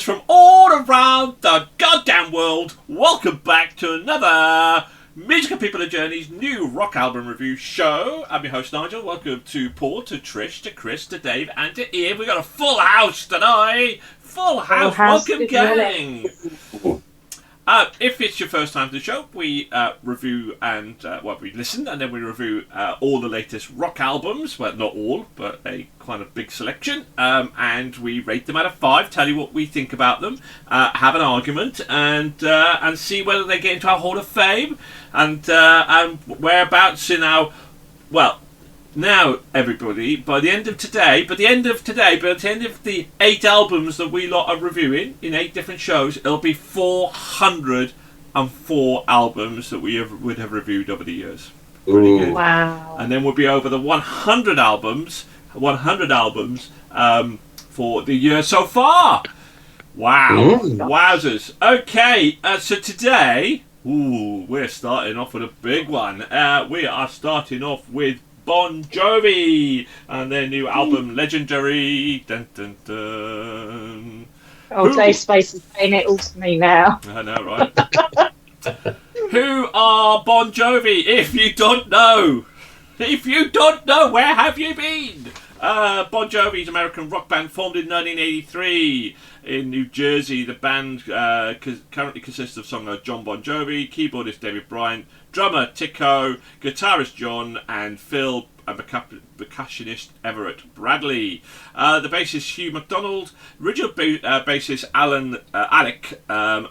from all around the goddamn world. Welcome back to another Musical People and Journey's new rock album review show. I'm your host Nigel. Welcome to Paul, to Trish, to Chris, to Dave, and to Ian. We've got a full house tonight. Full house. Welcome, gang. If it's your first time to the show, we review and we listen, and then we review all the latest rock albums. Well, not all, but a kind of big selection. And we rate them out of 5. Tell you what we think about them. Have an argument and see whether they get into our Hall of Fame and whereabouts in our Now, everybody, by the end of the 8 albums that we lot are reviewing in 8 different shows, it'll be 404 albums that we would have reviewed over the years. Pretty good. Wow! And then we'll be over the 100 albums for the year so far. Wow! Wowzers! Okay, so today, we're starting off with a big one. We are starting off with Bon Jovi and their new album Legendary. Dun, dun, dun. Dave Space is saying it all to me now. I know, right? Who are Bon Jovi? If you don't know, where have you been? Bon Jovi's American rock band formed in 1983 in New Jersey. The band currently consists of singer Jon Bon Jovi, keyboardist David Bryan, drummer Tico, guitarist Jon, and Phil, and percussionist Everett Bradley. The bassist Hugh McDonald. Original bassist Alec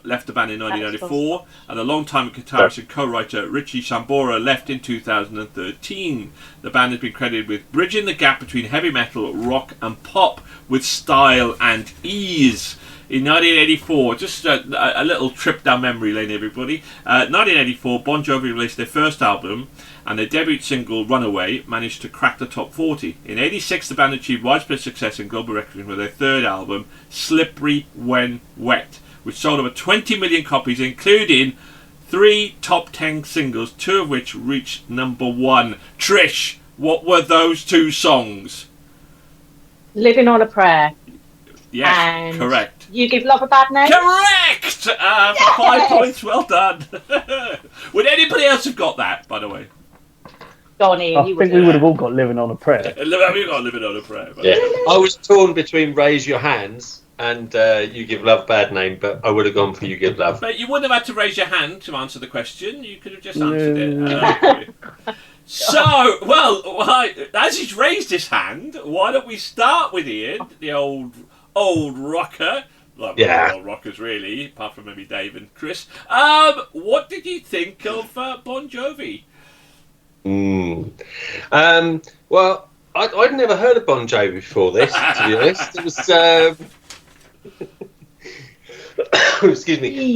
left the band in 1994, and the longtime guitarist and co-writer Richie Sambora left in 2013. The band has been credited with bridging the gap between heavy metal, rock, and pop with style and ease. In 1984, just a little trip down memory lane, everybody. 1984, Bon Jovi released their first album, and their debut single, Runaway, managed to crack the top 40. In 86, the band achieved widespread success and global recognition with their third album, Slippery When Wet, which sold over 20 million copies, including 3 top 10 singles, 2 of which reached number 1. Trish, what were those 2 songs? Living on a Prayer. Yes, and correct. You Give Love a Bad Name? Correct! For 5 points, well done. Would anybody else have got that, by the way? Donnie, I think we would have all got Living on a Prayer. We got Living on a Prayer. Yeah. I was torn between Raise Your Hands and You Give Love a Bad Name, but I would have gone for You Give Love. But you wouldn't have had to raise your hand to answer the question. You could have just answered it. So, as he's raised his hand, why don't we start with Ian, the old rocker? Well, all rockers really, apart from maybe Dave and Chris. What did you think of Bon Jovi? Well, I'd never heard of Bon Jovi before this, to be honest. It was excuse me.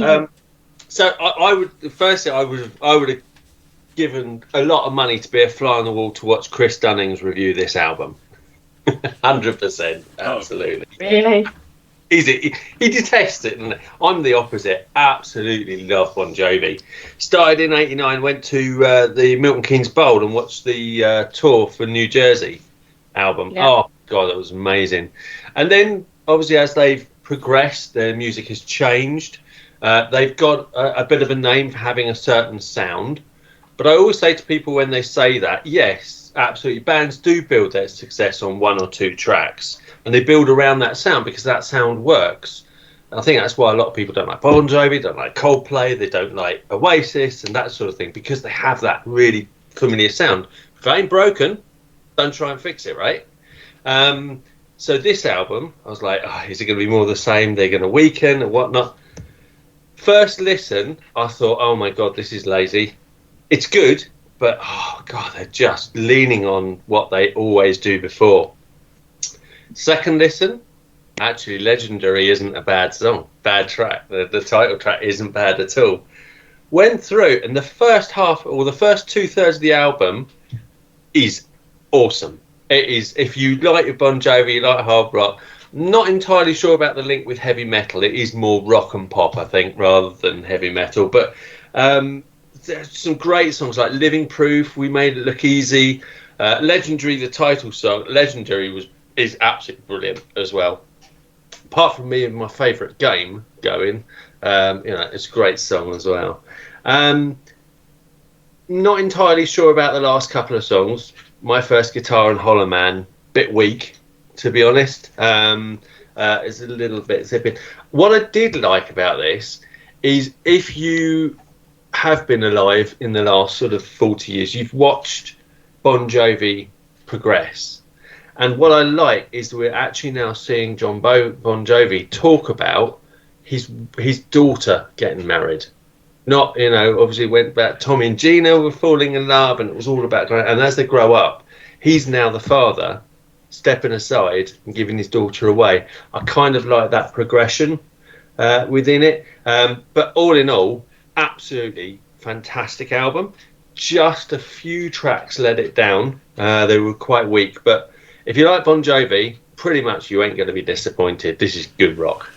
So I would have given a lot of money to be a fly on the wall to watch Chris Dunning's review this album. 100%, absolutely. Really? He detests it, and I'm the opposite. Absolutely love Bon Jovi. Started in '89, went to the Milton Keynes Bowl and watched the tour for New Jersey album. Yeah. Oh God, that was amazing. And then obviously as they've progressed, their music has changed. They've got a bit of a name for having a certain sound. But I always say to people when they say that, yes, absolutely, bands do build their success on 1 or 2 tracks. And they build around that sound because that sound works. And I think that's why a lot of people don't like Bon Jovi, don't like Coldplay, they don't like Oasis and that sort of thing, because they have that really familiar sound. If it ain't broken, don't try and fix it, right? So this album, I was like, is it going to be more of the same? They're going to weaken and whatnot. First listen, I thought, oh my God, this is lazy. It's good, but oh God, they're just leaning on what they always do before. Second listen, actually Legendary isn't a bad song, bad track. The title track isn't bad at all. Went through, and the first half, or the first 2/3 of the album is awesome. It is, if you like Bon Jovi, you like hard rock, not entirely sure about the link with heavy metal. It is more rock and pop, I think, rather than heavy metal. But there's some great songs like Living Proof, We Made It Look Easy, Legendary, the title song. Legendary is absolutely brilliant as well. apart from me and my favourite game going, it's a great song as well. Not entirely sure about the last couple of songs. My First Guitar and Hollow Man, bit weak, to be honest. It's a little bit zipping. What I did like about this is, if you have been alive in the last sort of 40 years, you've watched Bon Jovi progress. And what I like is that we're actually now seeing Jon Bon Jovi talk about his daughter getting married. Not, obviously went back. Tommy and Gina were falling in love, and it was all about. And as they grow up, he's now the father, stepping aside and giving his daughter away. I kind of like that progression within it. But all in all, absolutely fantastic album. Just a few tracks let it down. They were quite weak, but if you like Bon Jovi, pretty much you ain't going to be disappointed. This is good rock.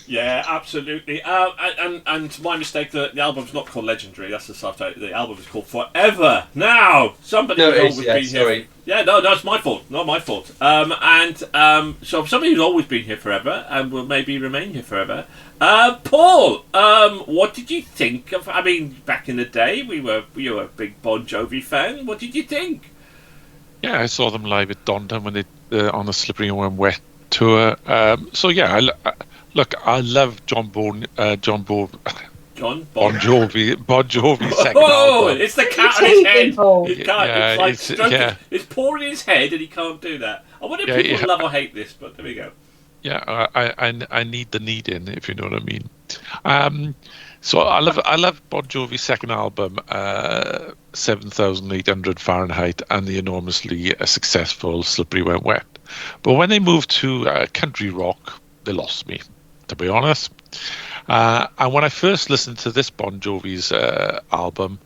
Yeah, absolutely. And my mistake, the album's not called Legendary. That's the subtitle. The album is called Forever. Now, somebody who's always been here. Yeah, no, it's my fault. Not my fault. So somebody who's always been here forever and will maybe remain here forever. Paul, what did you think of? I mean, back in the day, you were a big Bon Jovi fan. What did you think? Yeah, I saw them live at Donda when they on the Slippery When Wet tour. So yeah, I love Jon Bon Jovi's second album. It's the cat on his head. It can't, Yeah, it's pouring in his head and he can't do that. I wonder if people love or hate this, but there we go. Yeah, I need the need in, if you know what I mean. So I love Bon Jovi's second album, 7,800 Fahrenheit, and the enormously successful Slippery When Wet. But when they moved to country rock, they lost me, to be honest. And when I first listened to this Bon Jovi's album,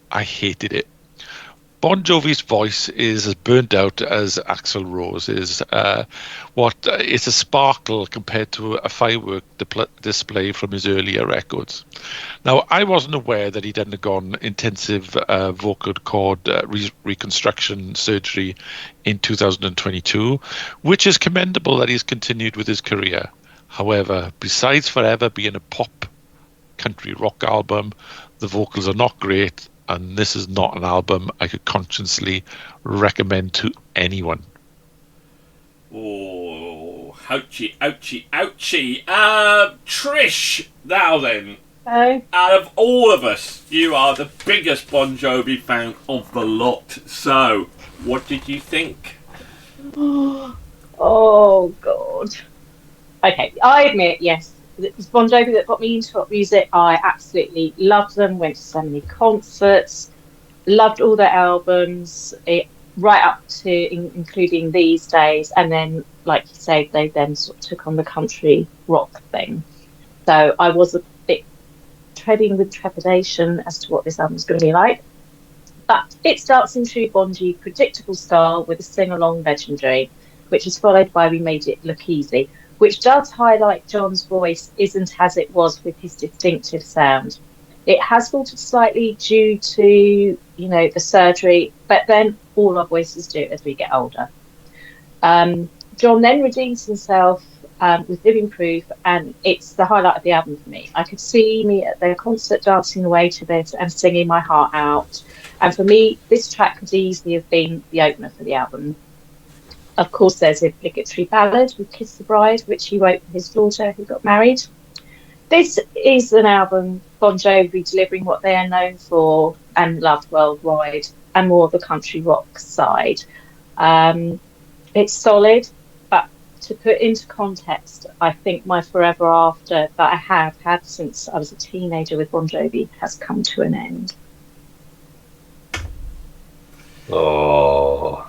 I hated it. Bon Jovi's voice is as burnt out as Axl Rose is. It's a sparkle compared to a firework display from his earlier records. Now, I wasn't aware that he'd undergone intensive vocal cord reconstruction surgery in 2022, which is commendable that he's continued with his career. However, besides Forever being a pop country rock album, the vocals are not great, and this is not an album I could consciously recommend to anyone. Oh, ouchie, ouchie, ouchie. Trish, now then. Hello. Out of all of us, you are the biggest Bon Jovi fan of the lot. So, what did you think? Oh, God. Okay, I admit, yes, it was Bon Jovi that got me into rock music. I absolutely loved them, went to so many concerts, loved all their albums, right up to including These Days. And then, like you say, they then sort of took on the country rock thing. So I was a bit treading with trepidation as to what this album was going to be like. But it starts in true Bon Jovi predictable style with a sing-along Legendary, which is followed by We Made It Look Easy, which does highlight John's voice isn't as it was with his distinctive sound. It has faltered slightly due to, the surgery, but then all our voices do as we get older. John then redeems himself with Living Proof, and it's the highlight of the album for me. I could see me at their concert dancing away to this and singing my heart out. And for me, this track could easily have been the opener for the album. Of course, there's a obligatory ballad with Kiss the Bride, which he wrote for his daughter who got married. This is an album, Bon Jovi delivering what they are known for and loved worldwide, and more of the country rock side. It's solid, but to put into context, I think my Forever After that I have had since I was a teenager with Bon Jovi has come to an end. Oh.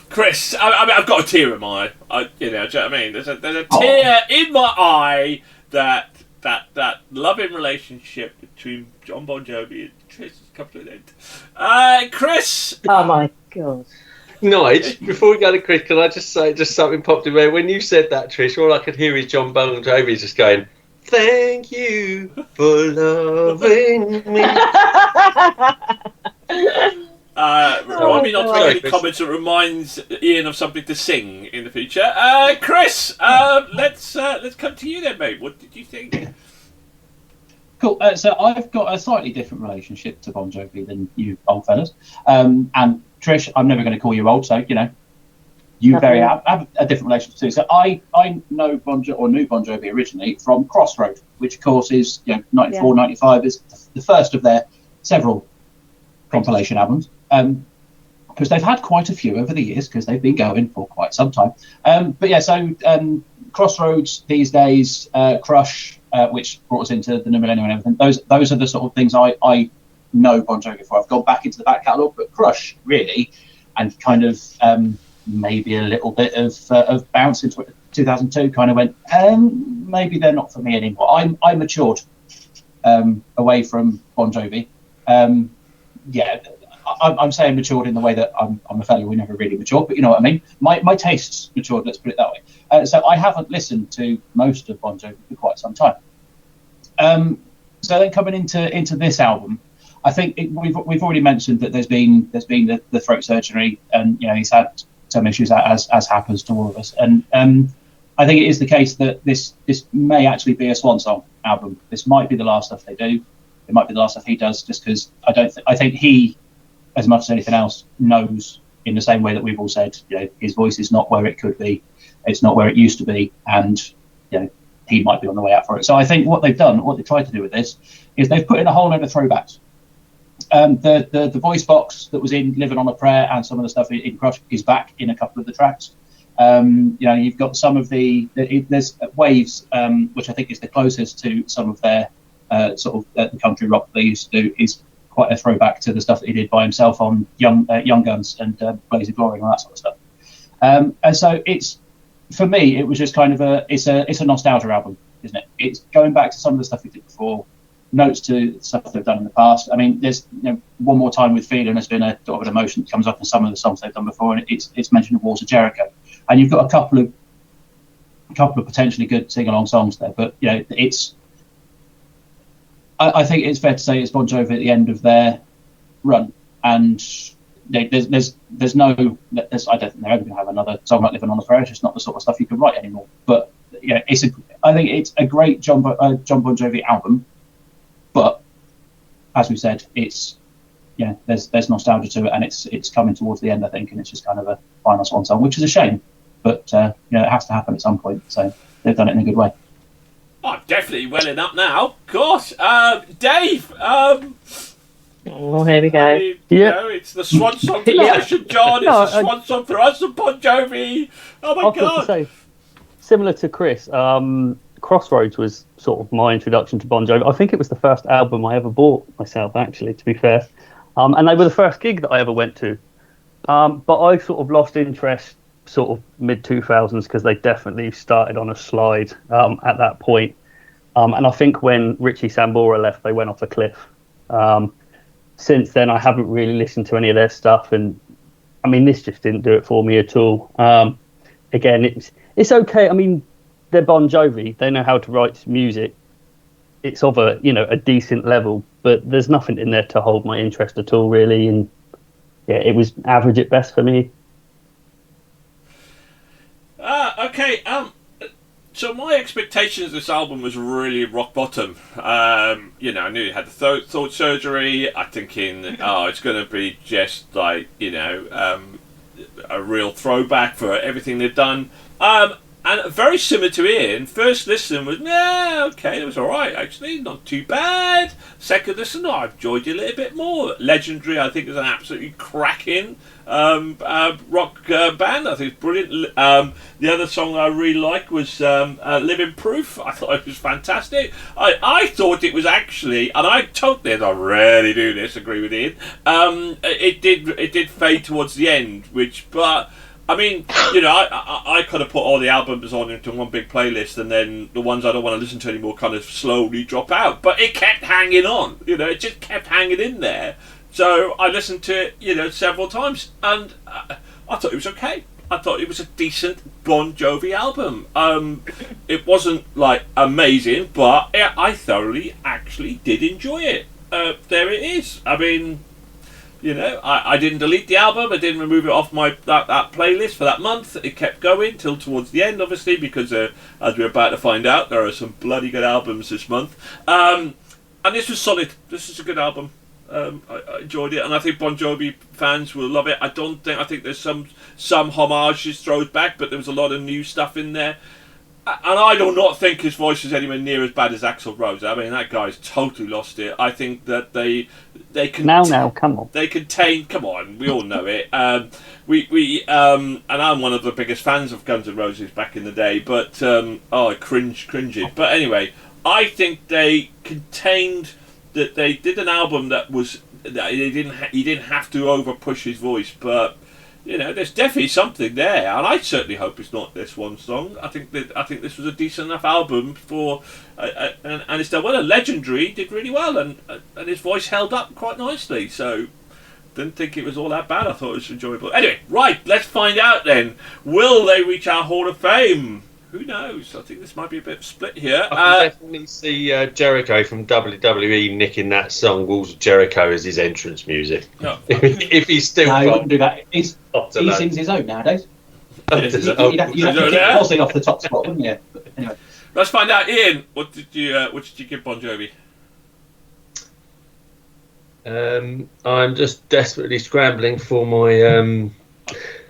Chris, I mean, I've got a tear in my eye. Do you know what I mean? There's a tear in my eye that loving relationship between Jon Bon Jovi and Trish has come to an end. Chris! Oh my God. Nige, before we go to Chris, can I just say, just something popped in there. When you said that, Trish, all I could hear is Jon Bon Jovi just going, "Thank you for loving me." Remind me not to make any comments that reminds Ian of something to sing in the future. Chris, let's come to you then, mate. What did you think? Cool. So I've got a slightly different relationship to Bon Jovi than you old fellas. And Trish, I'm never going to call you old, so you have a different relationship too. So I know knew Bon Jovi originally from Crossroad, which of course is 94, 95 is the first of their several compilation albums. Because they've had quite a few over the years, because they've been going for quite some time. So Crossroads these days, Crush, which brought us into the New Millennium and everything. Those are the sort of things I know Bon Jovi for. I've gone back into the back catalogue, but Crush really, and kind of maybe a little bit of bounce into 2002. Kind of went, maybe they're not for me anymore. I matured away from Bon Jovi. I'm saying matured in the way that I'm a fellow who never really matured, but you know what I mean. My tastes matured, let's put it that way. So I haven't listened to most of Bon Jovi for quite some time. So then coming into this album, I think we've already mentioned that there's been the throat surgery, and he's had some issues as happens to all of us. And I think it is the case that this may actually be a swan song album. This might be the last stuff they do. It might be the last stuff he does, just because I think he, as much as anything else, knows in the same way that we've all said, his voice is not where it could be, it's not where it used to be, and he might be on the way out for it. So I think what they've tried to do with this is they've put in a whole load of throwbacks. The voice box that was in Livin' on a Prayer and some of the stuff in Crush is back in a couple of the tracks. You've got some of there's Waves, which I think is the closest to some of their the country rock they used to do, is quite a throwback to the stuff that he did by himself on Young Guns and Blaze of Glory and all that sort of stuff. And so it's, for me, it was just kind of it's a nostalgia album, isn't it? It's going back to some of the stuff we did before, notes to stuff they've done in the past. I mean, there's One More Time with Feeling has been a sort of an emotion that comes up in some of the songs they've done before, and it's mentioned in Walls of Jericho. And you've got a couple of potentially good sing-along songs there, but it's. I think it's fair to say it's Bon Jovi at the end of their run, and there's no. I don't think they're ever going to have another song like Livin' on a Prayer. It's just not the sort of stuff you can write anymore. But I think it's a great Jon Bon Jovi album. But as we said, it's there's nostalgia to it, and it's coming towards the end, I think, and it's just kind of a final swan song, which is a shame. But it has to happen at some point. So they've done it in a good way. Oh, definitely welling up now. Of course. Dave. Oh, here we go. It's the swan song for Trish and John. It's the swan song for us and Bon Jovi. Oh, my God. I've got to say, similar to Chris, Crossroads was sort of my introduction to Bon Jovi. I think it was the first album I ever bought myself, actually, to be fair. And they were the first gig that I ever went to. But I sort of lost interest sort of mid-2000s, because they definitely started on a slide at that point. And I think when Richie Sambora left, they went off a cliff. Since then, I haven't really listened to any of their stuff, and I mean, this just didn't do it for me at all. Again, it's okay. I mean, they're Bon Jovi. They know how to write music. It's of a decent level, but there's nothing in there to hold my interest at all, really. And it was average at best for me. Okay. So my expectations of this album was really rock bottom. I knew it had the throat surgery. I'm thinking, it's going to be just like a real throwback for everything they've done. And very similar to Ian, first listen was, it was alright actually, not too bad. Second listen, I enjoyed it a little bit more. Legendary, I think, is an absolutely cracking rock band. I think it's brilliant. The other song I really liked was Living Proof. I thought it was fantastic. I thought it was actually, and I really do disagree with Ian, it did fade towards the end, but I mean, I kind of put all the albums on into one big playlist, and then the ones I don't want to listen to anymore kind of slowly drop out. But it kept hanging on, it just kept hanging in there. So I listened to it, several times, and I thought it was okay. I thought it was a decent Bon Jovi album. It wasn't like amazing, but I thoroughly actually did enjoy it. There it is. I mean, You know, I didn't delete the album. I didn't remove it off my that playlist for that month. It kept going till towards the end, obviously, because as we're about to find out, there are some bloody good albums this month. And this was solid. This is a good album. I enjoyed it, and I think Bon Jovi fans will love it. I think there's some homages thrown back, but there was a lot of new stuff in there. And I do not think his voice is anywhere near as bad as Axl Rose. I mean, that guy's totally lost it. I think that they can come on. They contain. Come on, we all know it. And I'm one of the biggest fans of Guns N' Roses back in the day. But I cringe it. But anyway, I think they contained that. They did an album that he didn't have to over push his voice, but. You know, there's definitely something there, and I certainly hope it's not this one song. I think this was a decent enough album for, and it's done well. Legendary did really well, and his voice held up quite nicely. So, didn't think it was all that bad. I thought it was enjoyable. Anyway, right, let's find out then. Will they reach our Hall of Fame? Who knows? I think this might be a bit split here. I can definitely see Jericho from WWE nicking that song "Walls of Jericho" as his entrance music. No. If he's still, no, he wouldn't do that. He sings his own nowadays. You'd have to keep Ozzy off the top spot, wouldn't you? But anyway, let's find out. Ian, what did you give Bon Jovi? I'm just desperately scrambling for my.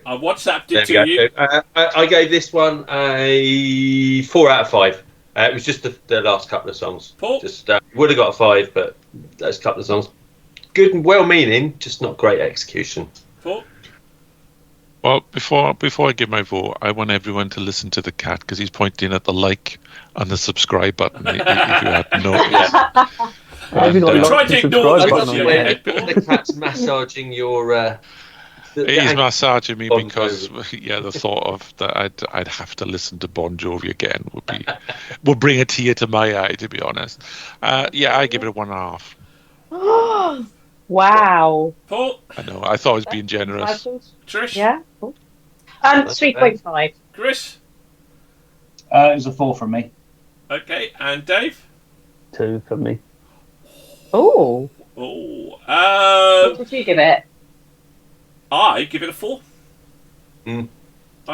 I WhatsApped it to you. I gave this one a 4 out of 5. It was just the last couple of songs. Paul? Just would have got a 5, but those couple of songs, good and well-meaning, just not great execution. Paul? Well, before I give my vote, I want everyone to listen to the cat because he's pointing at the like and the subscribe button. If you hadn't noticed. Try to ignore the cat's massaging your. He's massaging me because the thought of that I'd have to listen to Bon Jovi again would bring a tear to my eye, to be honest. I give it a 1.5. Wow. Paul? I know. I thought I was being generous. Trish? Yeah. 3.5. Chris? it was a 4 from me. Okay, and Dave? 2 for me. Oh. What did you give it? I give it a 4. I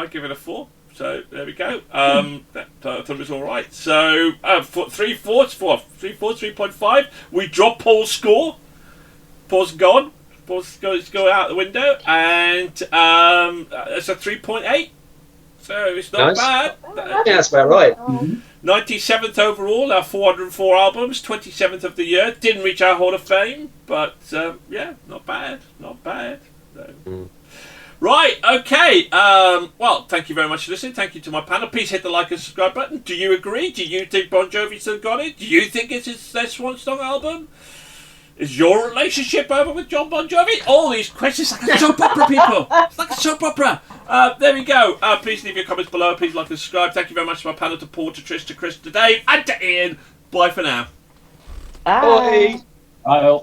give it a 4. So there we go. That thought it was all right. So 3.5. We drop Paul's score. Paul's gone. Paul's go out the window, and it's a 3.8. So it's not bad. Yeah, that's about right. 97th overall, our 404 albums, 27th of the year. Didn't reach our Hall of Fame, but not bad. Not bad. So. Right, okay. Well, thank you very much for listening. Thank you to my panel. Please hit the like and subscribe button. Do you agree? Do you think Bon Jovi still got it? Do you think it's his Swan Song album? Is your relationship over with Jon Bon Jovi? All these questions like a soap opera, people. It's like a soap opera. There we go. Please leave your comments below. Please like and subscribe. Thank you very much to my panel, to Paul, to Trish, to Chris, to Dave, and to Ian. Bye for now. Bye. Bye.